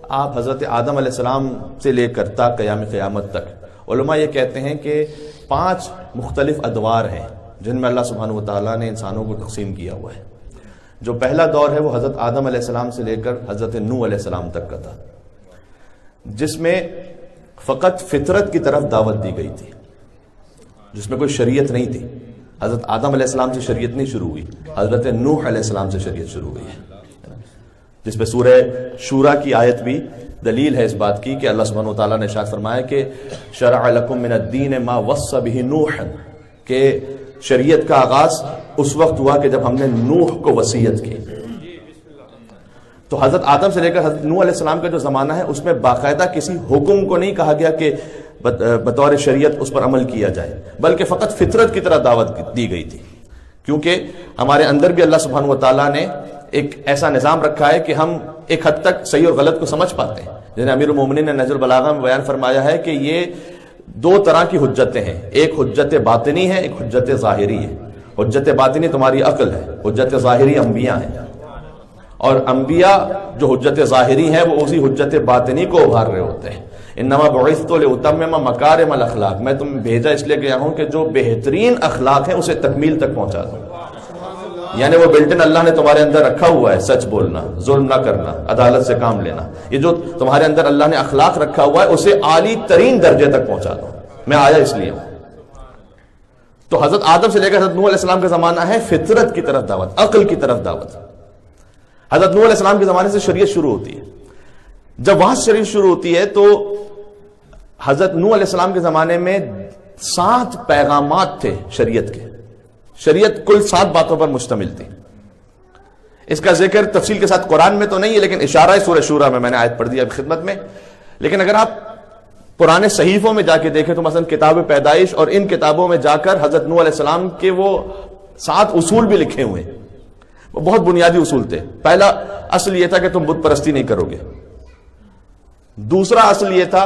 آپ حضرت آدم علیہ السلام سے لے کر تا قیام قیامت تک علماء یہ کہتے ہیں کہ 5 مختلف ادوار ہیں جن میں اللہ سبحانہ و تعالیٰ نے انسانوں کو تقسیم کیا ہوا ہے۔ جو پہلا دور ہے وہ حضرت آدم علیہ السلام سے لے کر حضرت نوح علیہ السلام تک کا تھا، جس میں فقط فطرت کی طرف دعوت دی گئی تھی، جس میں کوئی شریعت نہیں تھی۔ حضرت آدم علیہ السلام سے شریعت نہیں شروع ہوئی، حضرت نوح علیہ السلام سے شریعت شروع ہوئی ہے، جس پہ سورہ شورا کی آیت بھی دلیل ہے اس بات کی کہ اللہ سبحانہ و تعالیٰ نے ارشاد فرمایا کہ شرع لکم من الدین ما وصى به نوح، کہ شریعت کا آغاز اس وقت ہوا کہ جب ہم نے نوح کو وصیت کی۔ تو حضرت آدم سے لے کر حضرت نوح علیہ السلام کا جو زمانہ ہے اس میں باقاعدہ کسی حکم کو نہیں کہا گیا کہ بطور شریعت اس پر عمل کیا جائے، بلکہ فقط فطرت کی طرح دعوت دی گئی تھی، کیونکہ ہمارے اندر بھی اللہ سبحانہ و تعالیٰ نے ایک ایسا نظام رکھا ہے کہ ہم ایک حد تک صحیح اور غلط کو سمجھ پاتے ہیں۔ جنہیں امیر المومنین نے نہج البلاغہ میں بیان فرمایا ہے کہ یہ 2 طرح کی حجتیں ہیں، ایک حجت باطنی ہے، ایک حجت ظاہری ہے۔ حجت باطنی تمہاری عقل ہے، حجت ظاہری انبیاء ہیں، اور انبیاء جو حجت ظاہری ہیں وہ اسی حجت باطنی کو ابھار رہے ہوتے ہیں۔ انما بعثت لاتمم مکارم الاخلاق، میں تم بھیجا اس لیے گیا ہوں کہ جو بہترین اخلاق ہیں اسے تکمیل تک پہنچا دوں۔ یعنی وہ بلٹن اللہ نے تمہارے اندر رکھا ہوا ہے، سچ بولنا، ظلم نہ کرنا، عدالت سے کام لینا، یہ جو تمہارے اندر اللہ نے اخلاق رکھا ہوا ہے اسے عالی ترین درجے تک پہنچا دو، میں آیا اس لیے ہوں۔ تو حضرت آدم سے لے کر حضرت نوح علیہ السلام کا زمانہ ہے فطرت کی طرف دعوت، عقل کی طرف دعوت۔ حضرت نوح علیہ السلام کے زمانے سے شریعت شروع ہوتی ہے۔ جب وہاں سے شریعت شروع ہوتی ہے تو حضرت نوح علیہ السلام کے زمانے میں 7 پیغامات تھے شریعت کے۔ شریعت کل 7 باتوں پر مشتمل تھی۔ اس کا ذکر تفصیل کے ساتھ قرآن میں تو نہیں ہے، لیکن اشارہ ہے سورہ شورا میں، میں نے آیت پڑھ دی اب خدمت میں۔ لیکن اگر آپ پرانے صحیفوں میں جا کے دیکھیں تو مثلا کتاب پیدائش اور ان کتابوں میں جا کر حضرت نوح علیہ السلام کے وہ 7 اصول بھی لکھے ہوئے ہیں۔ وہ بہت بنیادی اصول تھے۔ پہلا اصل یہ تھا کہ تم بت پرستی نہیں کرو گے، دوسرا اصل یہ تھا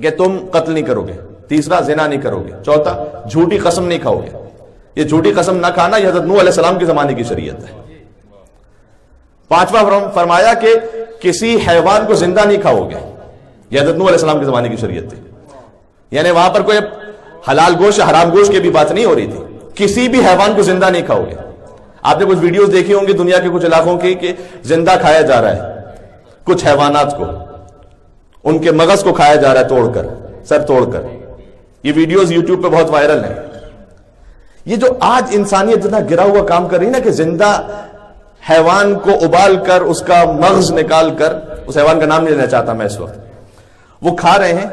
کہ تم قتل نہیں کرو گے، تیسرا زنا نہیں کرو گے، چوتھا جھوٹی قسم نہیں کھاؤ گے۔ یہ جھوٹی قسم نہ کھانا یہ حضرت نوح علیہ السلام کے زمانے کی شریعت ہے۔ 5واں فرمایا کہ کسی حیوان کو زندہ نہیں کھاؤ گے، یہ حضرت نوح علیہ السلام کے زمانے کی شریعت تھی۔ یعنی وہاں پر کوئی حلال گوشت حرام گوشت کی بھی بات نہیں ہو رہی تھی، کسی بھی حیوان کو زندہ نہیں کھاؤ گے۔ آپ نے کچھ ویڈیوز دیکھی ہوں گی دنیا کے کچھ علاقوں کی کہ زندہ کھایا جا رہا ہے کچھ حیوانات کو، ان کے مغز کو کھایا جا رہا ہے توڑ کر، سر توڑ کر۔ یہ ویڈیوز یوٹیوب پہ بہت وائرل ہیں۔ یہ جو آج انسانیت جتنا گرا ہوا کام کر رہی ہے نا کہ زندہ حیوان کو ابال کر اس کا مغز نکال کر، اس حیوان کا نام نہیں لینا چاہتا میں اس وقت، وہ کھا رہے ہیں۔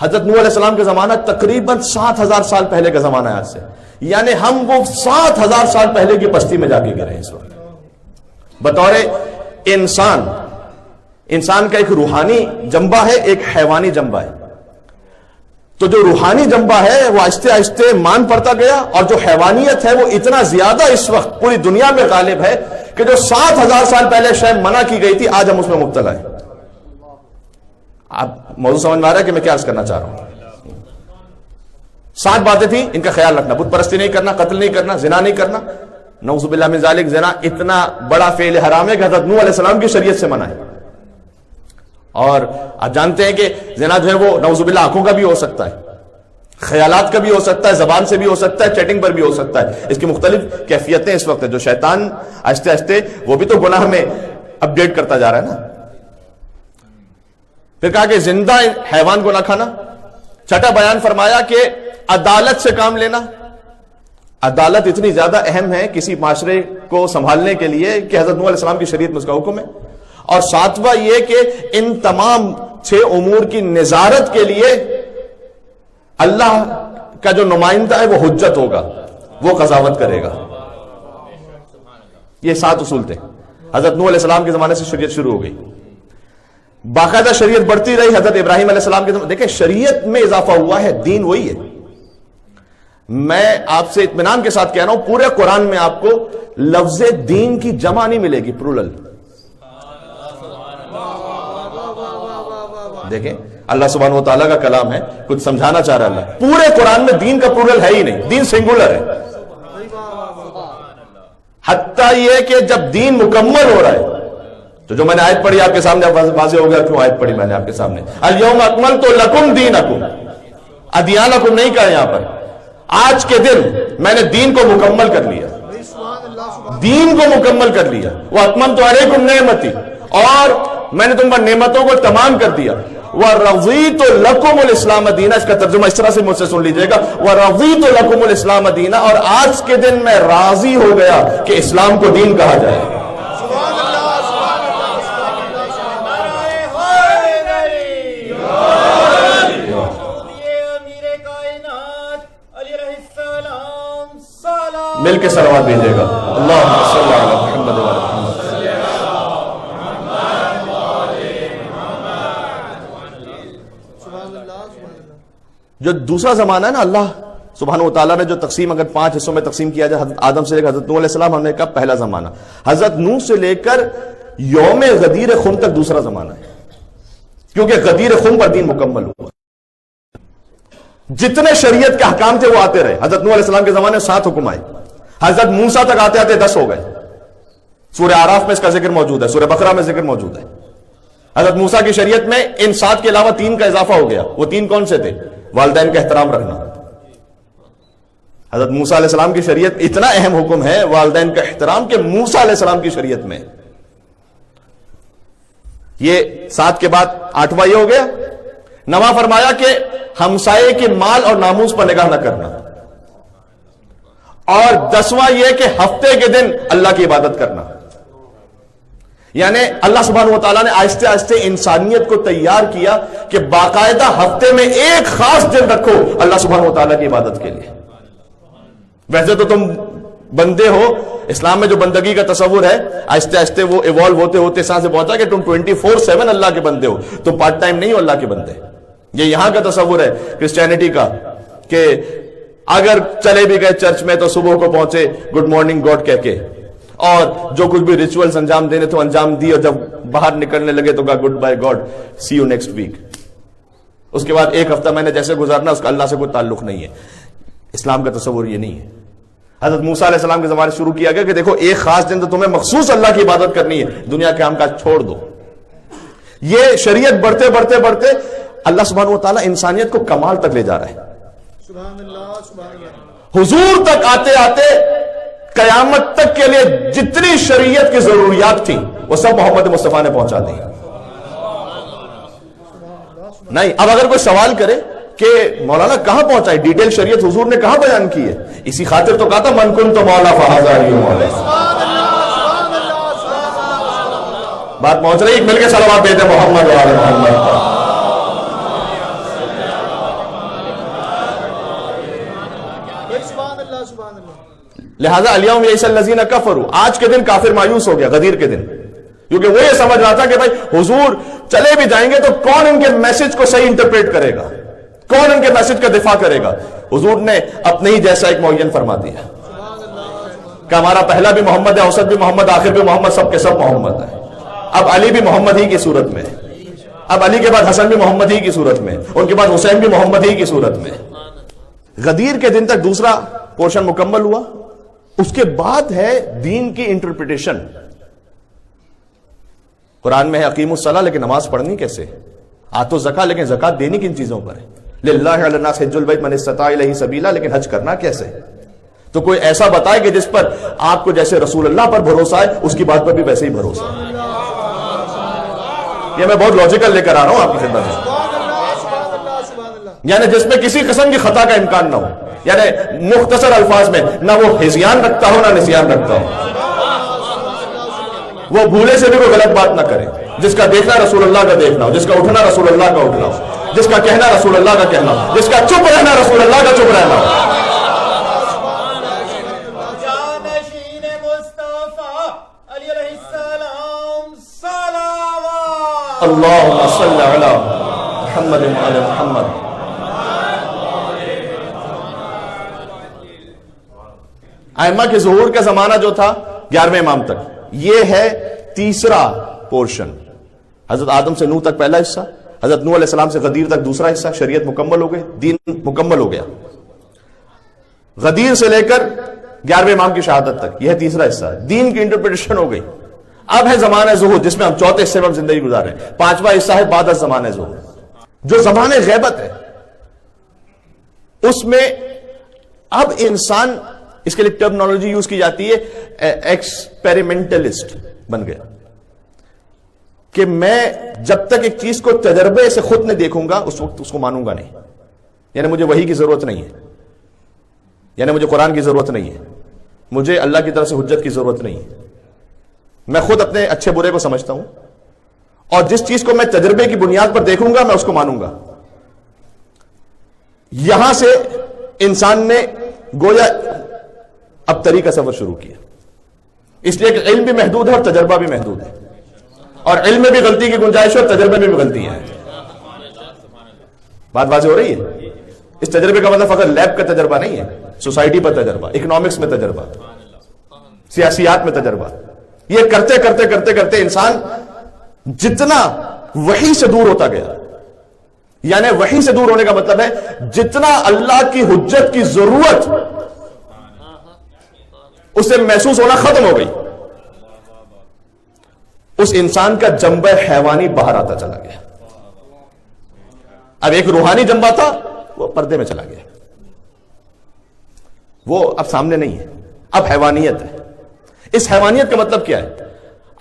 حضرت نوح علیہ السلام کا زمانہ تقریباً 7000 سال پہلے کا زمانہ ہے آج سے، یعنی ہم وہ 7000 سال پہلے کی پستی میں جا کے گرے ہیں اس وقت۔ بطور انسان کا ایک روحانی جنبہ ہے، ایک حیوانی جنبہ ہے۔ تو جو روحانی جنبہ ہے وہ آہستہ آہستہ مان پڑتا گیا، اور جو حیوانیت ہے وہ اتنا زیادہ اس وقت پوری دنیا میں غالب ہے کہ جو 7000 سال پہلے شاید منع کی گئی تھی آج ہم اس میں مبتلا ہیں۔ آپ موضوع سمجھ میں آ رہا ہے کہ میں کیا عرض کرنا چاہ رہا ہوں؟ 7 باتیں تھیں، ان کا خیال رکھنا، بت پرستی نہیں کرنا، قتل نہیں کرنا، زنا نہیں کرنا۔ نعوذ باللہ من ذالک، زنا اتنا بڑا فعل حرام ہے کہ حضرت نوح علیہ السلام کی شریعت سے منع ہے۔ اور آپ جانتے ہیں کہ زنا جو ہے وہ نعوذ باللہ آنکھوں کا بھی ہو سکتا ہے، خیالات کا بھی ہو سکتا ہے، زبان سے بھی ہو سکتا ہے، چیٹنگ پر بھی ہو سکتا ہے۔ اس کی مختلف کیفیتیں اس وقت ہے، جو شیطان آہستہ آہستہ وہ بھی تو گناہ میں اپ ڈیٹ کرتا جا رہا ہے نا۔ پھر کہا کہ زندہ حیوان کو نہ کھانا۔ چھٹا بیان فرمایا کہ عدالت سے کام لینا۔ عدالت اتنی زیادہ اہم ہے کسی معاشرے کو سنبھالنے کے لیے کہ حضرت نوح علیہ السلام کی شریعت میں اس کا حکم ہے۔ اور 7واں یہ کہ ان تمام 6 امور کی نظارت کے لیے اللہ کا جو نمائندہ ہے وہ حجت ہوگا، وہ قضاوت کرے گا۔ یہ 7 اصول تھے۔ حضرت نوح علیہ السلام کے زمانے سے شریعت شروع ہو گئی، باقاعدہ شریعت بڑھتی رہی۔ حضرت ابراہیم علیہ السلام کے زمانے دیکھیں شریعت میں اضافہ ہوا ہے، دین وہی ہے۔ میں آپ سے اطمینان کے ساتھ کہہ رہا ہوں، پورے قرآن میں آپ کو لفظ دین کی جمع نہیں ملے گی، پلورل۔ دیکھیں اللہ سبحانہ و تعالیٰ کا کلام ہے، کچھ سمجھانا چاہ رہا ہے اللہ۔ پورے قرآن میں دین کا پلورل ہے ہی نہیں، دین سنگولر ہے۔ حتیٰ یہ کہ جب دین مکمل ہو رہا ہے تو جو میں نے آیت پڑھی آپ کے سامنے واضح ہو گیا کیوں آیت پڑھی میں نے آپ کے سامنے. الیوم اکملت لکم دینکم، ادیانکم نہیں کہا یہاں پر. آج کے دن میں نے دین کو مکمل کر لیا، دین کو مکمل کر لیا. واتممت علیکم نعمتی، اور میں نے تم پر نعمتوں کو تمام کر دیا. وَرَضِيتُ لَكُمُ الْإِسْلَامَ دِينًا، اس کا ترجمہ اس طرح سے مجھ سے سن لیجئے گا. وَرَضِيتُ لَكُمُ الْإِسْلَامَ دِينًا، اور آج کے دن میں راضی ہو گیا کہ اسلام کو دین کہا جائے. مل کے صلوات بھیجیے گا. اللہم صلی علی محمد وعلی محمد. جو دوسرا زمانہ ہے نا، اللہ سبحانہ و تعالیٰ نے جو تقسیم اگر 5 حصوں میں تقسیم کیا جائے، حضرت آدم سے لے کر حضرت نوح علیہ السلام، ہم نے کہا پہلا زمانہ. حضرت نوح سے لے کر یوم غدیر خم تک دوسرا زمانہ ہے، کیونکہ غدیر خم پر دین مکمل ہوا. جتنے شریعت کے احکام تھے وہ آتے رہے. حضرت نوح علیہ السلام کے زمانے میں 7 حکم آئے، حضرت موسیٰ تک آتے آتے 10 ہو گئے. سورہ اعراف میں اس کا ذکر موجود ہے، سورہ بقرہ میں ذکر موجود ہے. حضرت موسیٰ کی شریعت میں ان 7 کے علاوہ 3 کا اضافہ ہو گیا. وہ 3 کون سے تھے؟ والدین کا احترام رکھنا. حضرت موسیٰ علیہ السلام کی شریعت اتنا اہم حکم ہے والدین کا احترام کہ موسیٰ علیہ السلام کی شریعت میں یہ 7 کے بعد 8واں یہ ہو گیا. 9واں فرمایا کہ ہمسائے کے مال اور ناموس پر نگاہ نہ کرنا. اور 10واں یہ کہ ہفتے کے دن اللہ کی عبادت کرنا. یعنی اللہ سبحانہ و تعالیٰ نے آہستہ آہستہ انسانیت کو تیار کیا کہ باقاعدہ ہفتے میں ایک خاص دن رکھو اللہ سبحانہ و تعالیٰ کی عبادت کے لیے. ویسے تو تم بندے ہو، اسلام میں جو بندگی کا تصور ہے آہستہ آہستہ وہ ایوالو ہوتے ہوتے ساتھ سے پہنچا کہ تم 24/7 اللہ کے بندے ہو، تم پارٹ ٹائم نہیں ہو اللہ کے بندے. یہ یہاں کا تصور ہے کرسچینٹی کا کہ اگر چلے بھی گئے چرچ میں تو صبح کو پہنچے گڈ مارننگ گاڈ کہہ کے، اور جو کچھ بھی ریچولز انجام دینے تو انجام دی، اور جب باہر نکلنے لگے تو کہا good bye God, see you next week. اس کے بعد ایک ہفتہ میں نے جیسے گزارنا اس کا اللہ سے کوئی تعلق نہیں ہے. اسلام کا تصور یہ نہیں ہے. حضرت موسیٰ علیہ السلام کے زمانے شروع کیا گیا کہ دیکھو ایک خاص دن تو تمہیں مخصوص اللہ کی عبادت کرنی ہے، دنیا کے کام کاج چھوڑ دو. یہ شریعت بڑھتے بڑھتے بڑھتے اللہ سبحانہ و تعالیٰ انسانیت کو کمال تک لے جا رہا ہے. سبحان اللہ سبحان اللہ. حضور تک آتے آتے قیامت تک کے لیے جتنی شریعت کی ضروریات تھیں وہ سب محمد مصطفیٰ نے پہنچا دی. نہیں اب اگر کوئی سوال کرے کہ مولانا کہاں پہنچا ہے، ڈیٹیل شریعت حضور نے کہاں بیان کی ہے، اسی خاطر تو کہا تھا من کن تو مولا فہذا ہی مولا. بات پہنچ رہی، مل کے صلوات بھیجتے محمد و آل محمد. لہذا الیوم یئس الذین کفروا، آج کے دن کافر مایوس ہو گیا، غدیر کے دن، کیونکہ وہ یہ سمجھ رہا تھا کہ بھائی حضور چلے بھی جائیں گے تو کون ان کے میسج کو صحیح انٹرپریٹ کرے گا، کون ان کے میسج کا دفاع کرے گا. حضور نے اپنے ہی جیسا ایک معین فرما دیا کہ ہمارا پہلا بھی محمد ہے، اوسط بھی محمد، آخر بھی محمد، سب کے سب محمد ہیں. اب علی بھی محمد ہی کی صورت میں، اب علی کے بعد حسن بھی محمد ہی کی صورت میں، ان کے بعد حسین بھی محمد ہی کی صورت میں. غدیر کے دن تک دوسرا پورشن مکمل ہوا. اس کے بعد ہے دین کی انٹرپریٹیشن. قرآن میں ہے اقیم الصلاۃ، لیکن نماز پڑھنی کیسے؟ آتو زکات، لیکن زکات دینی کن چیزوں پر ہے؟ للہ علی الناس حج البیت من استطاع الیہ سبیلا، لیکن حج کرنا کیسے؟ تو کوئی ایسا بتائے کہ جس پر آپ کو جیسے رسول اللہ پر بھروسہ ہے اس کی بات پر بھی ویسے ہی بھروسہ ہے. یہ میں بہت لاجیکل لے کر آ رہا ہوں آپ کی خدمت میں، یعنی جس میں کسی قسم کی خطا کا امکان نہ ہو، یعنی مختصر الفاظ میں نہ وہ ہذیان رکھتا ہو نہ نسیان رکھتا ہو، وہ بھولے سے بھی کوئی غلط بات نہ کرے. جس کا دیکھنا رسول اللہ کا دیکھنا ہو، جس کا اٹھنا رسول اللہ کا اٹھنا ہو، جس کا کہنا رسول اللہ کا کہنا ہو، جس کا چپ رہنا رسول اللہ کا چپ رہنا ہو. اللہم صلی علی محمد وعلی محمد. ائمہ کے ظہور کا زمانہ جو تھا 11ویں امام تک، یہ ہے تیسرا پورشن. حضرت آدم سے نوح تک پہلا حصہ، حضرت نوح علیہ السلام سے غدیر تک دوسرا حصہ. شریعت مکمل ہو گئی، دین مکمل ہو گیا. غدیر سے لے کر 11ویں امام کی شہادت تک یہ تیسرا حصہ ہے. دین کی انٹرپریٹیشن ہو گئی. اب ہے زمانہ ظہور، جس میں ہم چوتھے حصے میں زندگی گزار رہے ہیں. پانچواں حصہ ہے بعد از زمانہ ظہور، جو زمانہ غیبت ہے. اس میں اب انسان، اس کے لیے ٹرمنالوجی یوز کی جاتی ہے ایکسپیریمنٹلسٹ بن گیا، کہ میں جب تک ایک چیز کو تجربے سے خود نہیں دیکھوں گا اس وقت اس کو مانوں گا نہیں. یعنی مجھے وحی کی ضرورت نہیں ہے، یعنی مجھے قرآن کی ضرورت نہیں ہے، مجھے اللہ کی طرف سے حجت کی ضرورت نہیں ہے. میں خود اپنے اچھے برے کو سمجھتا ہوں، اور جس چیز کو میں تجربے کی بنیاد پر دیکھوں گا میں اس کو مانوں گا. یہاں سے انسان نے گویا اب طریقہ سفر شروع کیا، اس لیے کہ علم بھی محدود ہے اور تجربہ بھی محدود ہے، اور علم میں بھی غلطی کی گنجائش ہے اور تجربے میں بھی غلطیاں ہیں. بات واضح ہو رہی ہے؟ اس تجربے کا مطلب فقط لیب کا تجربہ نہیں ہے، سوسائٹی پر تجربہ، اکنامکس میں تجربہ، سیاسیات میں تجربہ. یہ کرتے کرتے کرتے کرتے انسان جتنا وحی سے دور ہوتا گیا، یعنی وحی سے دور ہونے کا مطلب ہے جتنا اللہ کی حجت کی ضرورت اسے محسوس ہونا ختم ہو گئی، اس انسان کا جنبہ حیوانی باہر آتا چلا گیا. اب ایک روحانی جنبہ تھا وہ پردے میں چلا گیا، وہ اب سامنے نہیں ہے، اب حیوانیت ہے. اس حیوانیت کا مطلب کیا ہے؟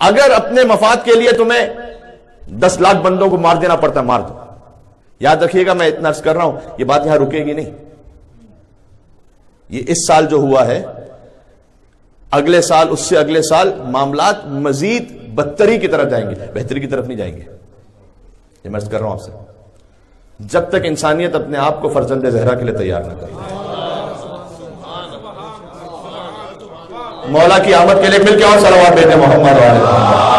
اگر اپنے مفاد کے لیے تمہیں 10 لاکھ بندوں کو مار دینا پڑتا ہے، مار دو. یاد رکھیے گا، میں اتنا عرض کر رہا ہوں، یہ بات یہاں رکے گی نہیں. یہ اس سال جو ہوا ہے، اگلے سال، اس سے اگلے سال معاملات مزید بدتری کی طرف جائیں گے، بہتری کی طرف نہیں جائیں گے. یہ میں عرض کر رہا ہوں آپ سے، جب تک انسانیت اپنے آپ کو فرزند زہرا کے لیے تیار نہ کرے. مولا کی آمد کے لیے مل کے اور صلوات دیتے محمد علیہ